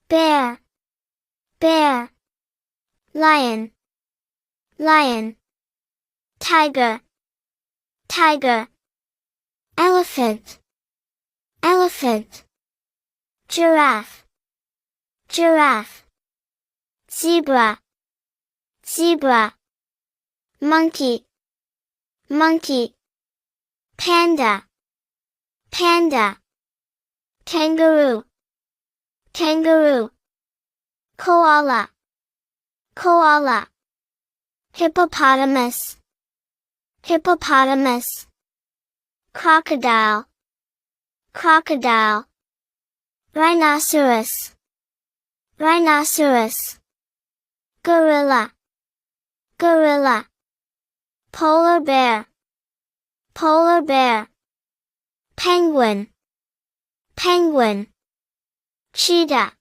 bear, bear. Lion, lion. Tiger, tiger. Elephant, elephant. Giraffe, giraffe. Zebra, zebra. Monkey, monkey. Panda, panda. Kangaroo, kangaroo. Koala, koala. Hippopotamus, hippopotamus. Crocodile, crocodile. Rhinoceros, rhinoceros. Gorilla, gorilla. Polar bear, polar bear. Penguin, penguin. Cheetah,